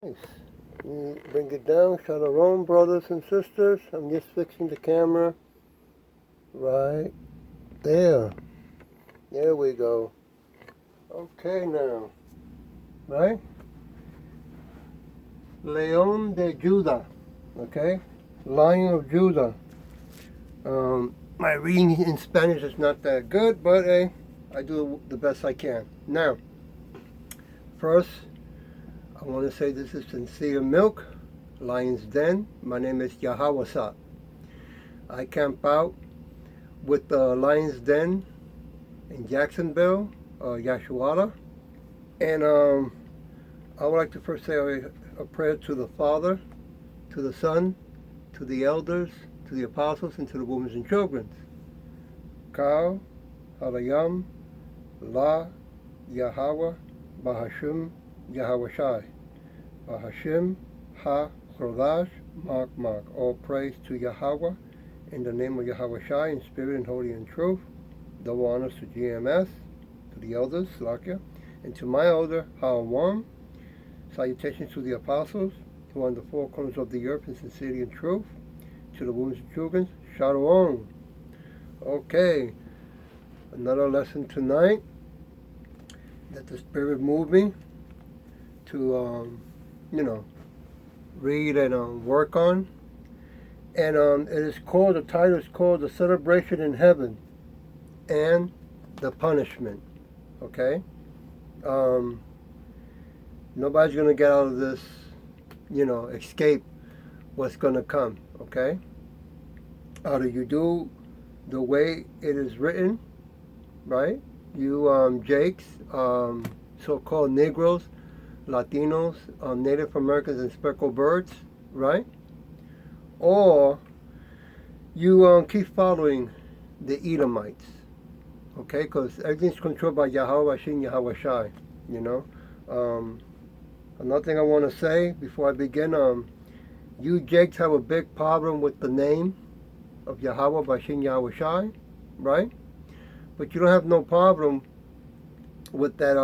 Nice. Bring it down. Shalom, brothers and sisters. I'm just fixing the camera right there. There we go. Okay now. Right? León de Judah. Okay? Lion of Judah. My reading in Spanish is not that good, but hey, I do the best I can. Now, first, I want to say this is Sincere Milk, Lion's Den. My name is Yahawasat. I camp out with the Lion's Den in Jacksonville, Yashuala. And I would like to first say a prayer to the Father, to the Son, to the elders, to the apostles, and to the women and children. Kal, Halayam, La, Yahweh, Bahashim, Yahawashai. Bahashim, Ha, Chodash, Mak. All praise to Yahweh in the name of Yahawashai in spirit and holy and truth. Double honors to GMS, to the elders, Lakia, and to my elder, Hawam. Salutations to the apostles who are on the four corners of the earth in sincerity and truth. To the women and children, Shalom. Okay, another lesson tonight that the Spirit moved me to, read and work on. And the title is called The Celebration in Heaven and the Punishment. Okay? Nobody's going to get out of this, escape what's going to come. Okay? Either you do the way it is written, right? You Jakes, so-called Negroes, Latinos, Native Americans, and speckled birds, right? Or you keep following the Edomites, okay? Because everything's controlled by Yahweh, Shin, Yahweh Shai, Another thing I want to say before I begin, you Jakes have a big problem with the name of Yahweh, Bashin, Yahweh Shai, right? But you don't have no problem with that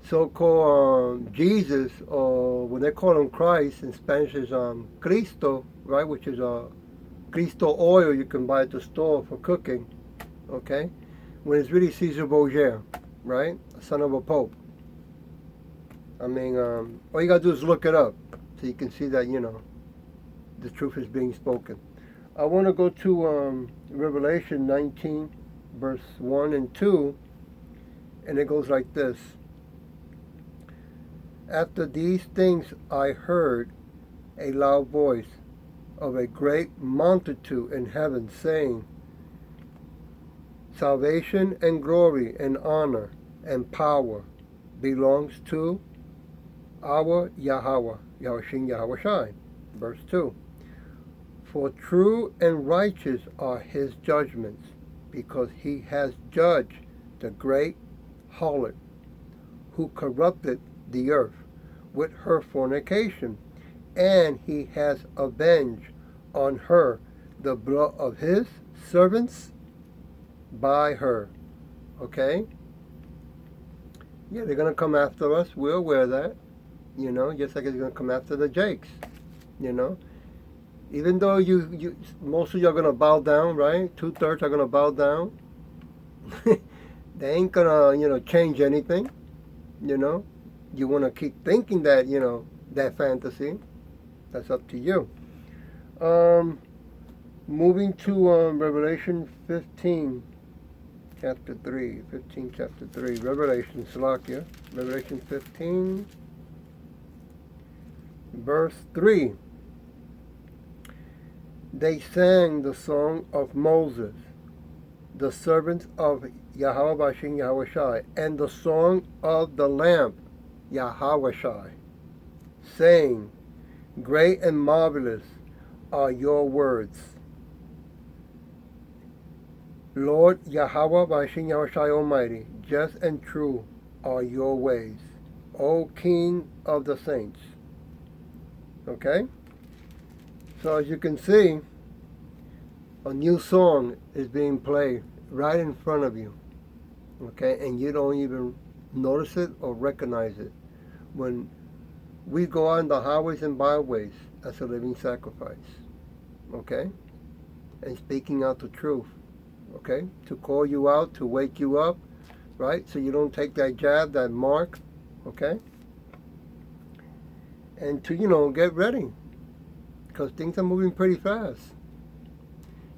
so-called Jesus, or when they call him Christ, in Spanish is Cristo, right? Which is Cristo oil you can buy at the store for cooking, okay? When it's really Caesar Borgia, right? Son of a pope. I mean, all you gotta do is look it up so you can see that, the truth is being spoken. I want to go to Revelation 19, verse 1 and 2, and it goes like this. After these things I heard a loud voice of a great multitude in heaven saying, Salvation and glory and honor and power belongs to our Yahweh, Yahweh Yahweh Shai. Verse 2. For true and righteous are his judgments, because he has judged the great harlot who corrupted the earth with her fornication, and he has avenged on her the blood of his servants by her. Okay? Yeah, they're going to come after us. We're aware of that. Just like it's going to come after the Jakes. Even though you most of you are going to bow down, right? 2/3 are going to bow down. They ain't going to, change anything. You want to keep thinking that, that fantasy. That's up to you. Moving to Revelation 15, chapter 3. 15, chapter 3. Revelation, Salakia. Revelation 15, verse 3. They sang the song of Moses, the servants of Yahweh Bashin Yahweh Shai, and the song of the Lamb, Yahweh Shai, saying, Great and marvelous are your words. Lord Yahweh Bashin Yahweh Shai Almighty, just and true are your ways, O King of the saints. Okay? So as you can see, a new song is being played right in front of you. Okay? And you don't even notice it or recognize it. When we go on the highways and byways as a living sacrifice, okay? And speaking out the truth, okay? To call you out, to wake you up, right? So you don't take that jab, that mark, okay? And to, get ready, because things are moving pretty fast.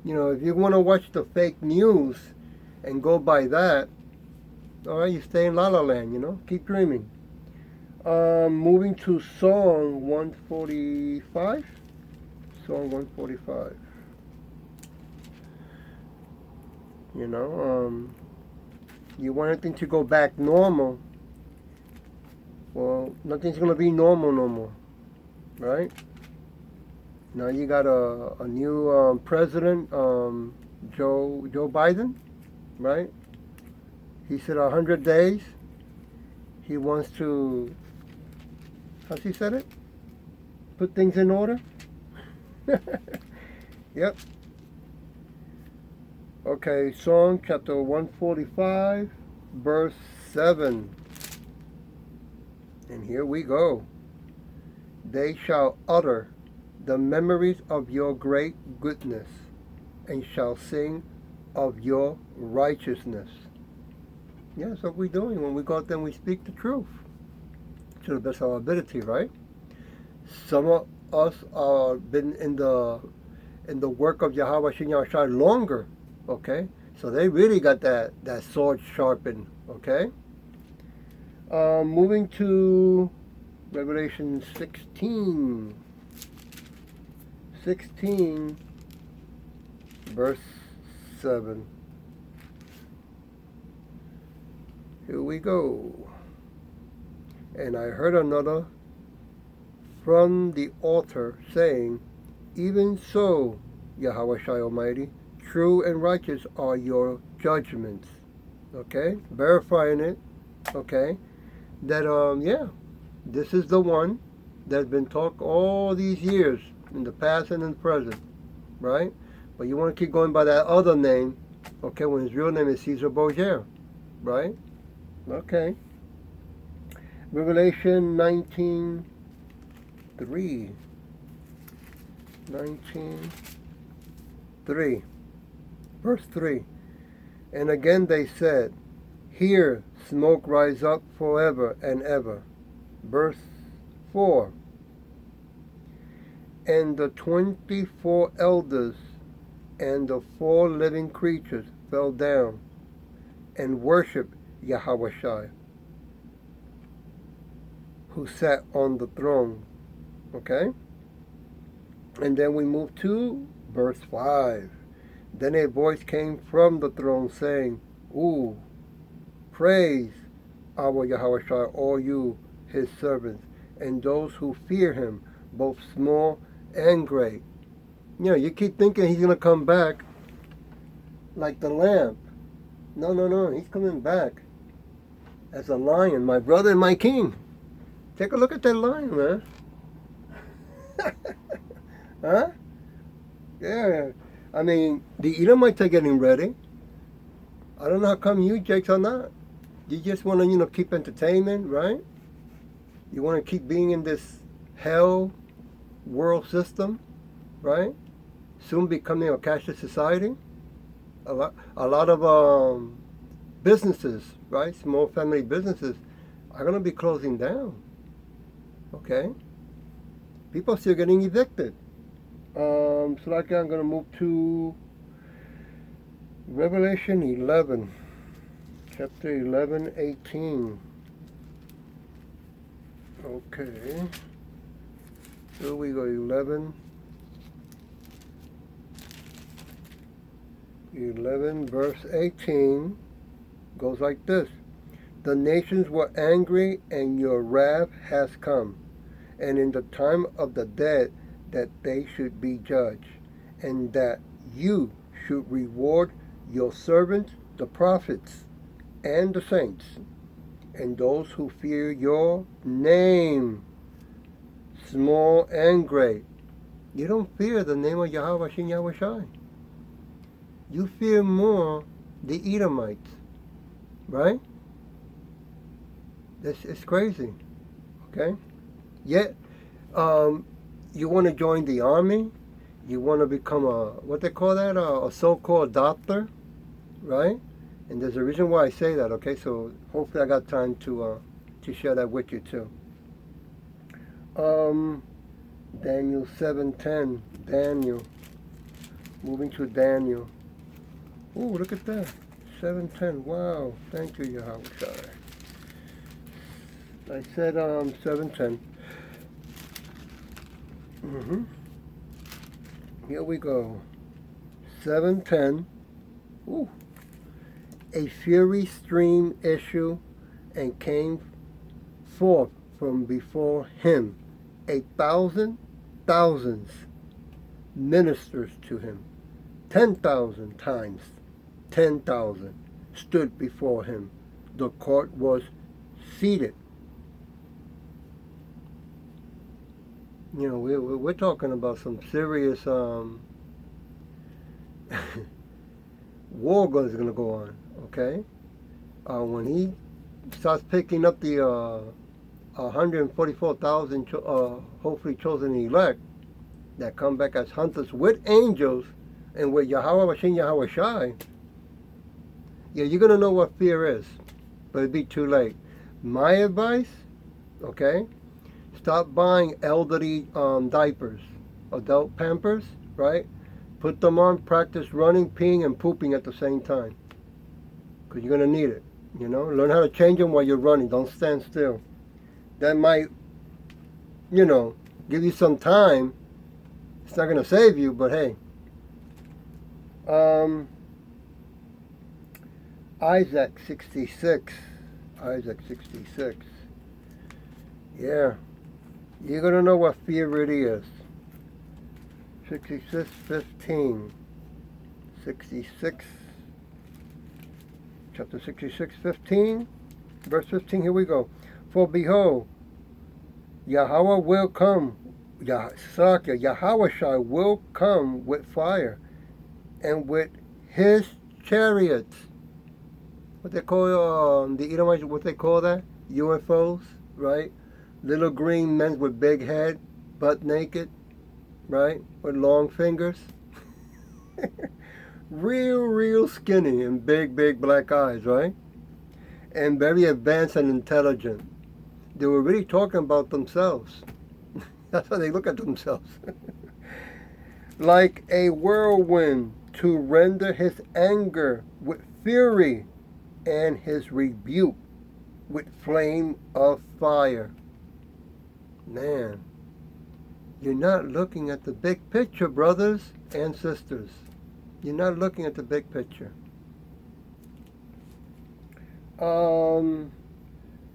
If you want to watch the fake news and go by that, all right, you stay in La La Land, keep dreaming. Moving to Song 145. Song 145. You want anything to go back normal. Well, nothing's going to be normal no more, right? Now you got a new president, Joe Biden, right? He said 100 days. He wants to, how's he said it? Put things in order? Yep. Okay, Psalm chapter 145, verse 7. And here we go. They shall utter the memories of your great goodness, and shall sing of your righteousness. Yeah, that's what we're doing when we go out there and we speak the truth to the best of our ability, right? Some of us are been in the work of Yahweh Shem Yahweh longer, okay? So they really got that sword sharpened, okay? Moving to Revelation 16, verse 7. Here we go. And I heard another from the altar saying, even so, Yahweh Shai Almighty, true and righteous are your judgments. Okay? Verifying it. Okay? That, this is the one that's been talked all these years, in the past and in the present. Right? But you want to keep going by that other name, okay, when his real name is Caesar Borgia. Right? Okay. Revelation 19:3. 19:3. Verse 3. And again they said, here smoke rise up forever and ever. Verse 4. And the 24 elders and the 4 living creatures fell down and worshiped Yahweh Shai, who sat on the throne. Okay? And then we move to verse 5. Then a voice came from the throne saying, ooh, praise our Yahweh Shai, all you, his servants, and those who fear him, both small and great. You keep thinking he's going to come back like the lamb. No, he's coming back as a lion, my brother and my king. Take a look at that lion, man. Huh? Yeah. I mean, the Edomites are getting ready. I don't know how come you Jakes are not. You just want to, keep entertainment, right? You want to keep being in this hell world system, right? Soon becoming a cashless society. A lot of businesses, right? Small family businesses are going to be closing down. Okay? People are still getting evicted. So like I'm going to move to Revelation 11, chapter 11, 18. Okay. Here we go, 11, verse 18 goes like this. The nations were angry, and your wrath has come, and in the time of the dead that they should be judged, and that you should reward your servants, the prophets, and the saints, and those who fear your name, small and great. You don't fear the name of Yahweh Shem Yahweh Shai. You fear more the Edomites, right? It's crazy, okay? Yet, you want to join the army. You want to become what they call that, a so-called doctor, right? And there's a reason why I say that. Okay, so hopefully I got time to share that with you too. Daniel 7:10. Daniel. Moving to Daniel. Oh, look at that. 7:10. Wow. Thank you, Yahweh. I said 7:10. Here we go. 7:10. Ooh. A fury stream issued and came forth from before him. 1,000 thousands ministers to him. 10,000 times 10,000 stood before him. The court was seated. You know, we're talking about some serious war is going to go on, okay? When he starts picking up the 144,000 hopefully chosen elect that come back as hunters with angels and with Yahweh Bashin Yahweh Shai, yeah, you're going to know what fear is, but it'd be too late. My advice, okay, stop buying elderly diapers, adult Pampers, right? Put them on, practice running, peeing, and pooping at the same time. Because you're going to need it, you know? Learn how to change them while you're running. Don't stand still. That might, you know, give you some time. It's not going to save you, but hey. Isaac 66. Isaac 66. Yeah. You're going to know what fear really is. 66:15. 66. Chapter 66:15. Verse 15. Here we go. For behold, Yahweh will come. Yahweh Shai will come with fire, and with his chariots. What they call the Edomites? What they call that? UFOs, right? Little green men with big head, butt naked, right? With long fingers. real skinny and big black eyes, right? And very advanced and intelligent. They were really talking about themselves. That's how they look at themselves. Like a whirlwind to render his anger with fury and his rebuke with flame of fire. Man, you're not looking at the big picture, brothers and sisters. You're not looking at the big picture.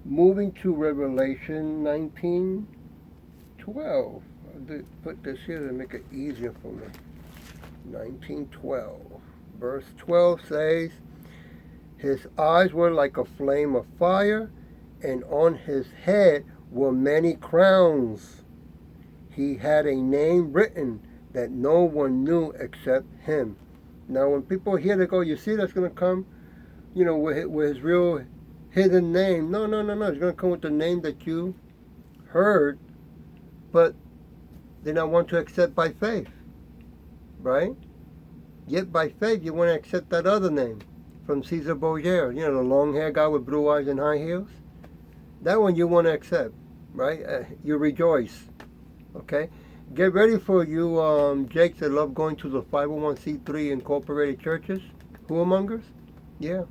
Moving to Revelation 19:12. I'll put this here to make it easier for me. 19:12. Verse 12 says, his eyes were like a flame of fire, and on his head were many crowns. He had a name written that no one knew except him. Now when people hear, they go, you see that's going to come, you know, with his real hidden name. No. It's going to come with the name that you heard, but they don't want to accept by faith, right? Yet by faith you want to accept that other name from Caesar Borgia, you know, the long-haired guy with blue eyes and high heels. That one you want to accept, right? You rejoice, okay? Get ready for you, Jakes that love going to the 501c3 incorporated churches. Whoremongers? Yeah.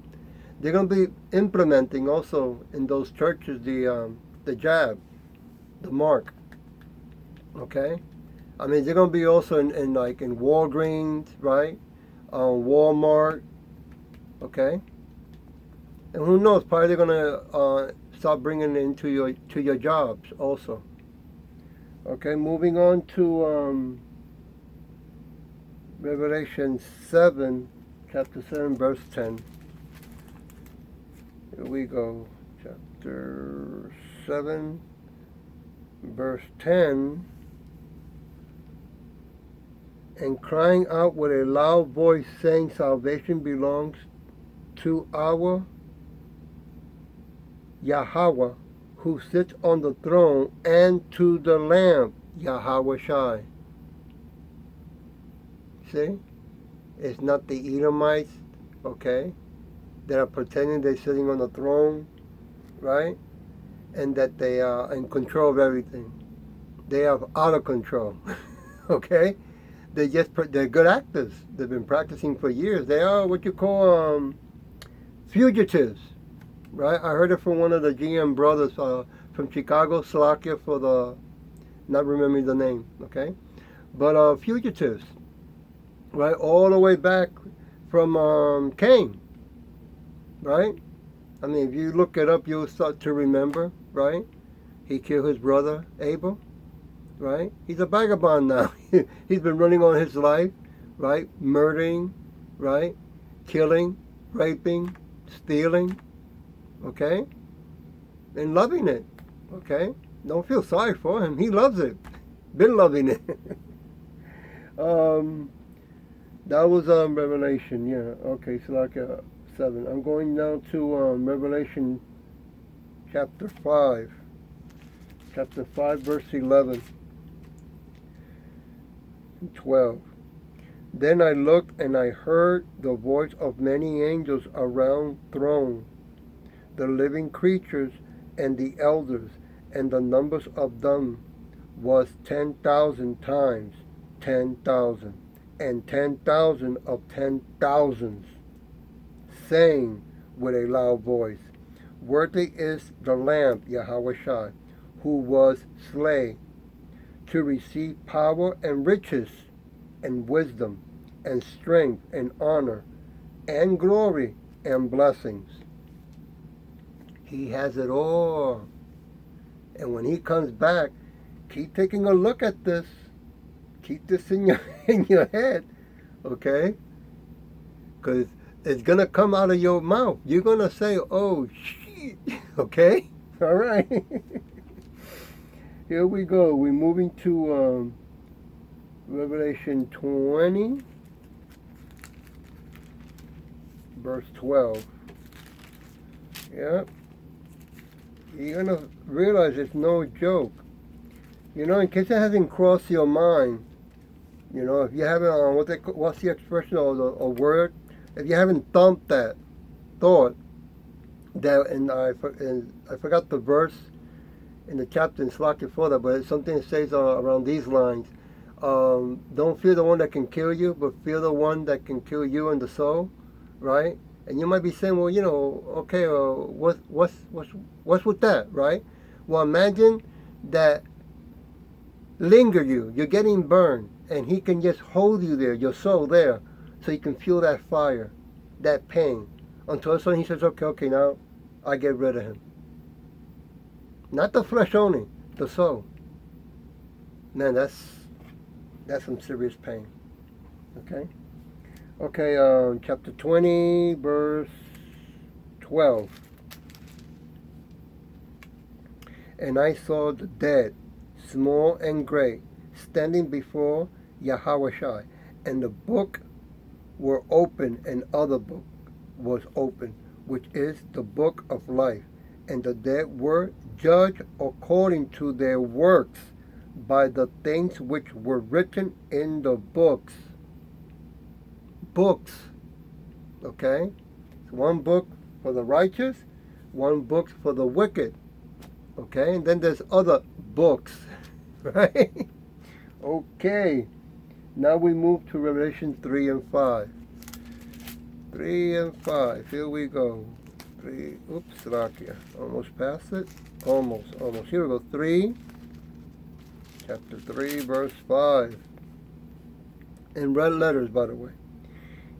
They're going to be implementing also in those churches the jab, the mark, okay? I mean, they're going to be also in Walgreens, right? Walmart, okay? And who knows, probably they're going to start bringing it into your jobs also. Okay, moving on to Revelation 7, chapter 7, verse 10. Here we go. Chapter 7, verse 10. And crying out with a loud voice, saying, salvation belongs to our Yahweh, who sits on the throne, and to the Lamb, Yahweh Shai. See? It's not the Edomites, okay, that are pretending they're sitting on the throne, right? And that they are in control of everything. They are out of control, okay? They're good actors. They've been practicing for years. They are what you call fugitives, right? I heard it from one of the GM brothers from Chicago, Slovakia, for the, not remembering the name, okay? But fugitives, right? All the way back from Cain, right? I mean, if you look it up, you'll start to remember, right? He killed his brother, Abel, right? He's a vagabond now. He's been running on his life, right? Murdering, right? Killing, raping, stealing, okay? And loving it, okay? Don't feel sorry for him. He loves it. Been loving it. That was Revelation, yeah. Okay, so like 7. I'm going now to Revelation chapter 5. Chapter 5, verse 11 and 12. Then I looked, and I heard the voice of many angels around the throne, the living creatures and the elders, and the numbers of them was 10,000 times 10,000, and 10,000 of 10,000s, saying with a loud voice, Worthy is the Lamb, Yahweh Shai, who was slain, to receive power and riches, and wisdom, and strength, and honor, and glory, and blessings. He has it all. And when he comes back, keep taking a look at this. Keep this in your head, okay? Because it's going to come out of your mouth. You're going to say, oh, shit, okay? All right. Here we go. We're moving to Revelation 20, verse 12. Yep. You're going to realize it's no joke. You know, in case it hasn't crossed your mind, you know, if you haven't, what's the expression or a word? If you haven't thumped that thought, that, and I forgot the verse in the chapter in Slack before that, but it's something that says around these lines. Don't fear the one that can kill you, but fear the one that can kill you and the soul, right? And you might be saying, well, you know, okay, what's with that, right? Well, imagine that you're getting burned, and he can just hold you there, your soul there, so you can feel that fire, that pain, until suddenly he says, okay, now I get rid of him. Not the flesh only, the soul. Man, that's some serious pain. Okay, chapter 20, verse 12. And I saw the dead, small and great, standing before Yahweh Shai, and the book were open, and other book was open, which is the book of life. And the dead were judged according to their works by the things which were written in the books. Books, okay? One book for the righteous, one book for the wicked, okay? And then there's other books, right? Okay, now we move to Revelation 3 and 5. 3 and 5, here we go. 3, oops, Slovakia. Almost past it. Almost. Here we go. 3, chapter 3, verse 5. In red letters, by the way.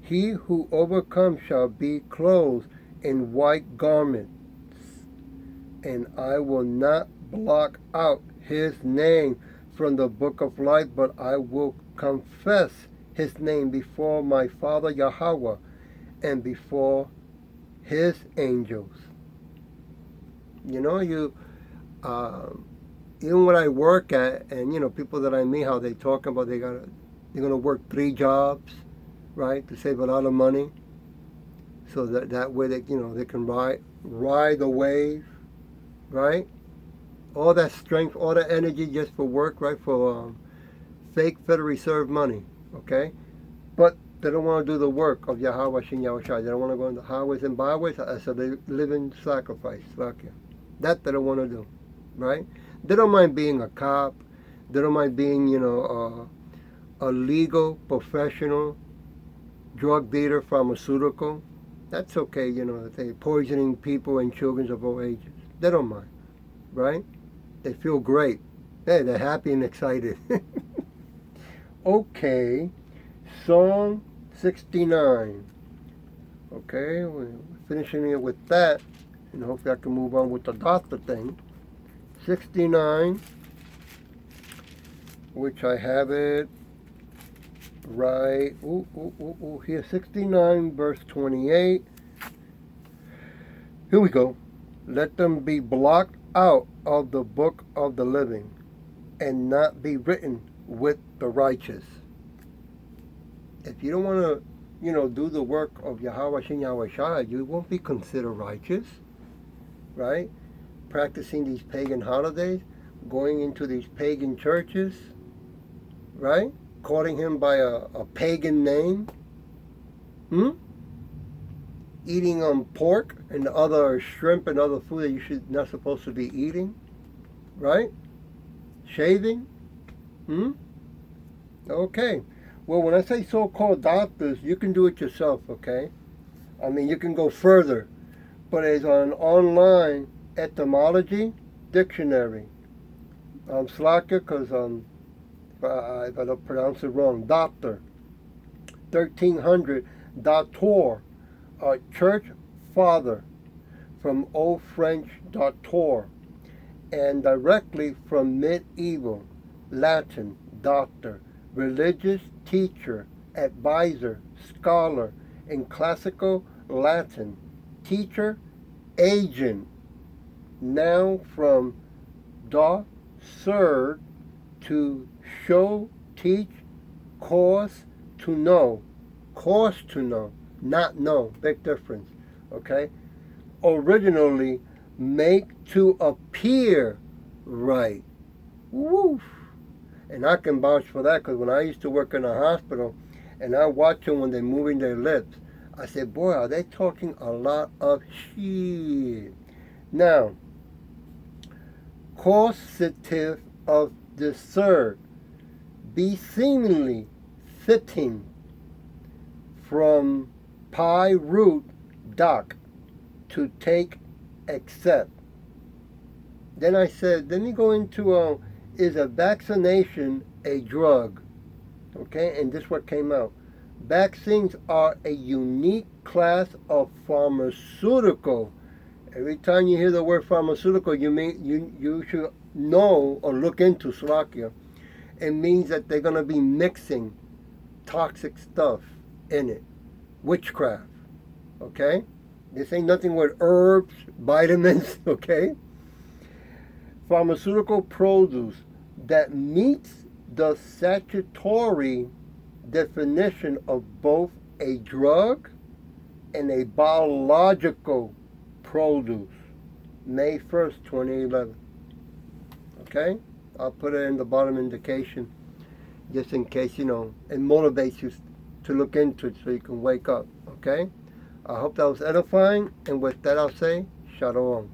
He who overcomes shall be clothed in white garments, and I will not block out his name from the book of life, but I will confess his name before my Father Yahweh and before his angels. You know, even when I work at, and you know, people that I meet, how they talk about they're gonna work 3 jobs, right, to save a lot of money, so that way they, you know, they can ride the wave, right? all that strength, all that energy just for work, right? For fake Federal Reserve money, okay? But they don't want to do the work of Yahweh Shin Yahweh Shai. They don't want to go into highways and byways as a living sacrifice. That they don't want to do, right? They don't mind being a cop. They don't mind being, a legal, professional, drug dealer, pharmaceutical. That's okay, that they poisoning people and children of all ages. They don't mind, right? They feel great. Hey, they're happy and excited. Okay, Song 69. Okay, we're finishing it with that, and hopefully I can move on with the doctor thing. 69, which I have it right. Here, 69, verse 28. Here we go. Let them be blocked out of the book of the living, and not be written with the righteous. If you don't want to, do the work of Yahweh Shin Yahweh Shai, you won't be considered righteous, right? Practicing these pagan holidays, going into these pagan churches, right? Calling him by a pagan name, eating pork and other shrimp and other food that you should not supposed to be eating, right? Shaving, Okay. Well, when I say so-called doctors, you can do it yourself, okay? I mean, you can go further, but it's an online etymology dictionary. Slacker, because if I don't pronounce it wrong, doctor. 1300, doctour, church father, from Old French doctour, and directly from medieval Latin doctor, religious teacher, advisor, scholar, in classical Latin, teacher, agent, now from docere, to show, teach, cause to know, not know, big difference, okay? Originally, make to appear right. Woof. And I can vouch for that, because when I used to work in a hospital and I watch them when they're moving their lips, I said, boy, are they talking a lot of shit. Now, causative of decere, be seemingly fitting, from pi root doc, to take, accept. Then I said, let me go into is a vaccination a drug? Okay, and this is what came out. Vaccines are a unique class of pharmaceutical. Every time you hear the word pharmaceutical, you should know or look into Slovakia. It means that they're going to be mixing toxic stuff in it. Witchcraft. Okay? This ain't nothing with herbs, vitamins, okay? Pharmaceutical produce that meets the statutory definition of both a drug and a biological produce. May 1st, 2011. Okay? I'll put it in the bottom indication just in case, it motivates you to look into it so you can wake up. Okay? I hope that was edifying, and with that I'll say, Shalom.